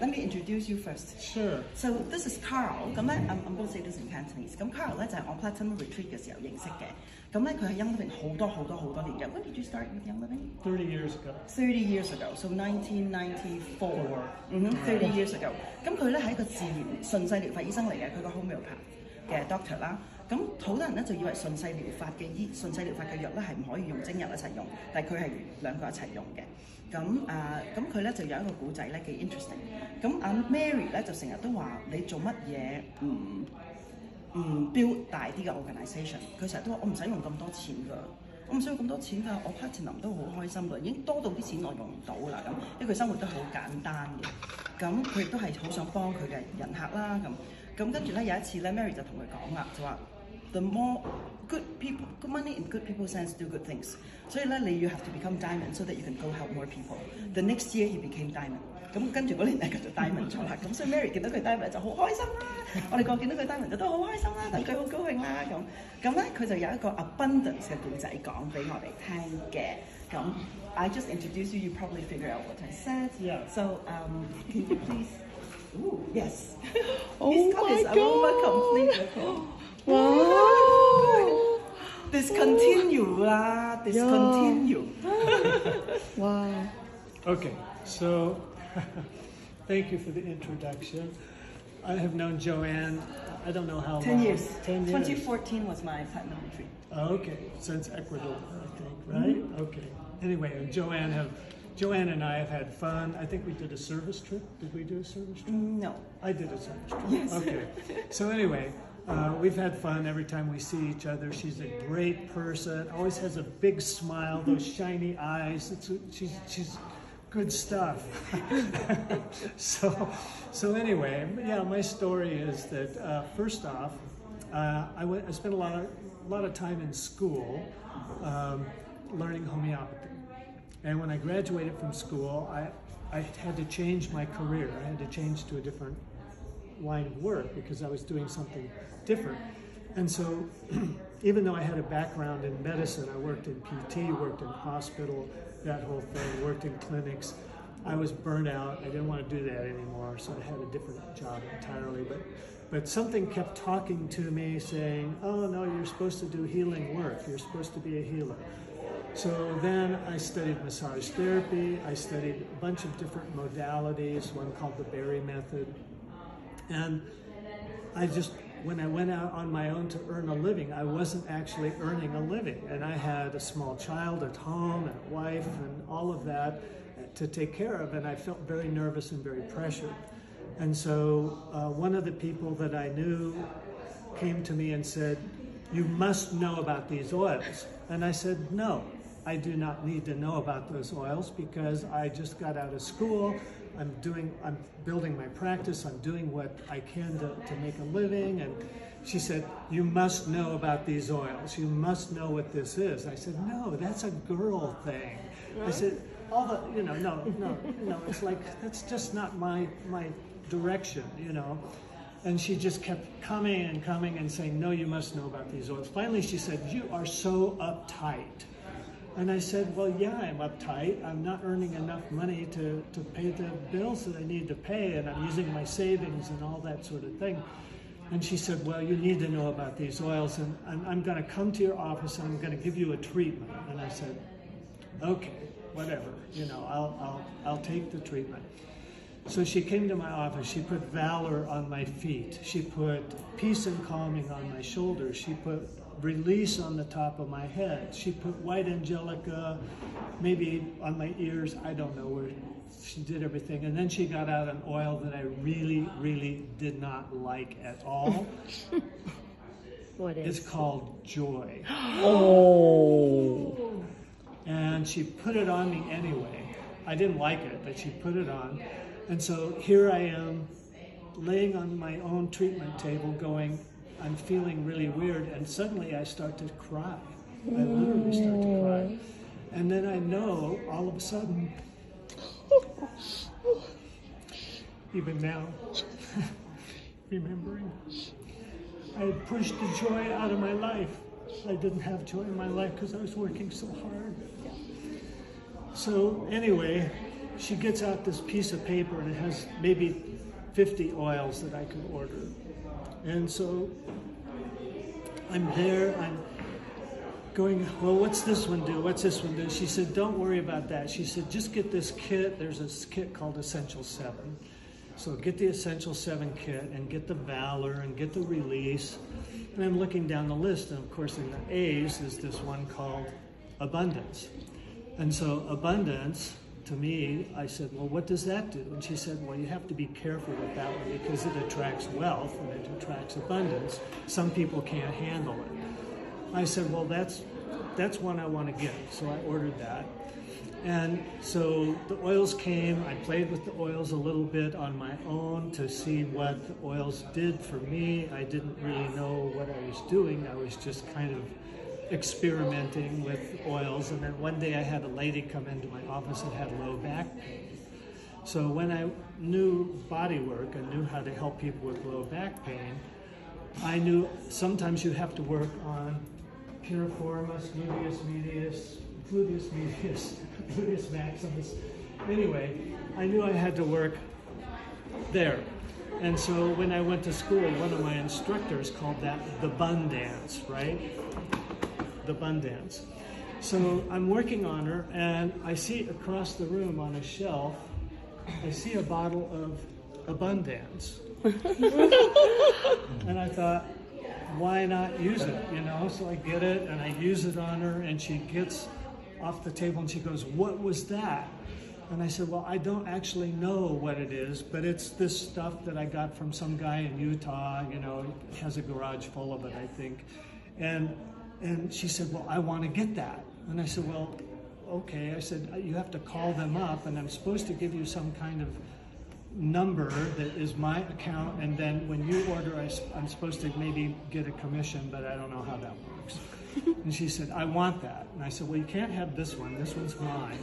let me introduce you first. Sure. So this is Carl.咁咧，I'm going to say this in Cantonese. 咁 Carl 咧就係我 Platinum Retreat 嘅時候認識嘅。咁咧佢係 Young Living 好多年嘅。When did you start with Young Living? 30 years ago. 30 years ago. So 1994. 30 years ago. 咁佢咧係一個自然順勢療法醫生嚟嘅，佢個 homeopath 嘅 doctor 啦。咁好多人咧就以為順勢療法嘅藥咧係唔可以用精油一齊用，但係佢係兩個一齊用嘅。咁佢咧就有一個古仔咧幾 interesting。咁阿 Mary 咧就成日都話你做乜嘢唔 build 大啲嘅 organisation？ 佢成日都話我唔使用咁多錢㗎，我唔需要咁多錢㗎，我 Platinum 都好開心㗎，已經多到啲錢我用唔到啦咁，因為佢生活都好簡單嘅。咁佢亦都係好想幫佢嘅人客啦咁跟住咧有一次咧 Mary 就同佢講啦，就話 The more good people, good money in good people's hands do good things。所以咧你要 have to become diamond so that you can go help more people。The next year he became diamond。咁跟住嗰年咧佢就 diamond 咗啦。咁所以 Mary 見到佢 diamond 就好開心啦。我哋個見到佢 diamond 都好開心啦，等佢好高興啦咁咧佢就有一個 abundance 嘅故仔講俾我哋聽嘅。咁 I just introduced you, you probably figure out what I said. Yeah. So can you please? Ooh, yes. Oh He's got his my aroma God. complete. Wow. Discontinue lah, discontinue. Wow. Okay, so thank you for the introduction. I have known Joanne, I don't know how long. 10 years. 10 years. 2014 was my platinum retreat. Okay, since Ecuador, I think, right? Okay. Anyway, Joanne and I have had fun. I think we did a service trip. Did we do a service trip? No. I did a service trip. Yes. Okay. So anyway, we've had fun every time we see each other. She's a great person. Always has a big smile, those shiny eyes. She's good stuff. So anyway, yeah, my story is that first off, I spent a lot of time in school learning homeopathy. And when I graduated from school, I had to change my career. I had to change to a different line of work because I was doing something different. And so even though I had a background in medicine, I worked in PT, worked in hospital, that whole thing, worked in clinics, I was burnt out. I didn't want to do that anymore, so I had a different job entirely. But something kept talking to me saying, oh no, you're supposed to do healing work. You're supposed to be a healer. So then I studied massage therapy. I studied a bunch of different modalities, one called the Berry method. And when I went out on my own to earn a living, I wasn't actually earning a living. And I had a small child at home and a wife and all of that to take care of. And I felt very nervous and very pressured. And so one of the people that I knew came to me and said, you must know about these oils. And I said, no, I do not need to know about those oils because I just got out of school. I'm building my practice. I'm doing what I can to make a living. And she said, you must know about these oils. You must know what this is. I said, no, that's a girl thing. I said, no, it's like, that's just not my direction, And she just kept coming and saying, no, you must know about these oils. Finally, she said, you are so uptight. And I said, well, yeah, I'm uptight. I'm not earning enough money to pay the bills that I need to pay, and I'm using my savings and all that sort of thing. And she said, well, you need to know about these oils, and I'm going to come to your office and I'm going to give you a treatment. And I said, okay, whatever, I'll take the treatment. So she came to my office. She put Valor on my feet. She put Peace and Calming on my shoulders. She put Release on the top of my head. She put White Angelica maybe on my ears. I don't know where. She did everything. And then she got out an oil that I really, really did not like at all. What is? It's called Joy. Oh. And she put it on me anyway. I didn't like it, but she put it on. And so here I am, laying on my own treatment table going, I'm feeling really weird, and suddenly I start to cry. I literally start to cry. And then I know, all of a sudden, even now, remembering, I had pushed the joy out of my life. I didn't have joy in my life because I was working so hard. So anyway, she gets out this piece of paper and it has maybe 50 oils that I can order. And so I'm there, I'm going, well, what's this one do? What's this one do? She said, don't worry about that. She said, just get this kit. There's a kit called Essential 7. So get the Essential 7 kit and get the Valor and get the Release. And I'm looking down the list, and of course in the A's is this one called Abundance. And so Abundance, to me, I said, well, what does that do? And she said, well, you have to be careful with that one because it attracts wealth and it attracts abundance. Some people can't handle it. I said, well, that's one I want to get. So I ordered that. And so the oils came. I played with the oils a little bit on my own to see what the oils did for me. I didn't really know what I was doing. I was just kind of experimenting with oils. And then one day I had a lady come into my office that had low back pain. So when I knew body work and knew how to help people with low back pain, I knew sometimes you have to work on piriformis, gluteus medius, gluteus maximus. Anyway, I knew I had to work there. And so when I went to school, one of my instructors called that the bun dance, right? The bun dance. So I'm working on her, and I see across the room on a shelf, I see a bottle of Abundance. And I thought, why not use it, you know? So I get it, and I use it on her, and she gets off the table, and she goes, what was that? And I said, well, I don't actually know what it is, but it's this stuff that I got from some guy in Utah, you know, he has a garage full of it, I think. And she said, well, I want to get that. And I said, well, okay. I said, you have to call them up, and I'm supposed to give you some kind of number that is my account, and then when you order, I'm supposed to maybe get a commission, but I don't know how that works. And she said, I want that. And I said, well, you can't have this one's mine.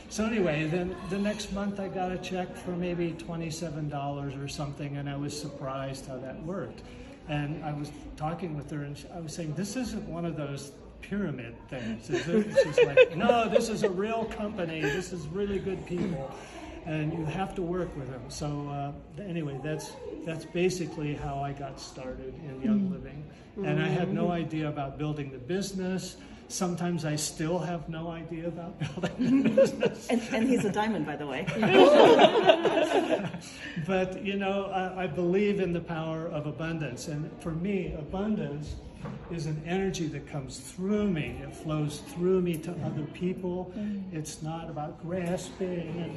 So anyway, then the next month I got a check for maybe $27 or something, and I was surprised how that worked. And I was talking with her, and I was saying, this isn't one of those pyramid things, is it? And she's like, no, this is a real company. This is really good people, and you have to work with them. So anyway, that's basically how I got started in Young Living. And I had no idea about building the business. Sometimes I still have no idea about building the business. And he's a diamond, by the way. But, you know, I believe in the power of abundance. And for me, abundance is an energy that comes through me. It flows through me to other people. It's not about grasping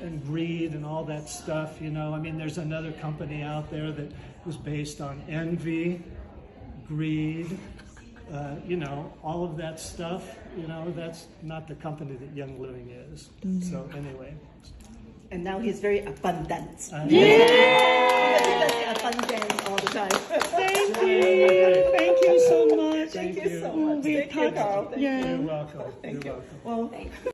and greed and all that stuff, you know. I mean, there's another company out there that was based on envy, greed, you know, all of that stuff, you know, that's not the company that Young Living is. So anyway. And now he's very abundant. Yeah! Abundant all the time. Thank you. Thank you so much. Thank you so much. We're Thank you, Carl. Yeah. You're welcome. Thank You're you. welcome. Well,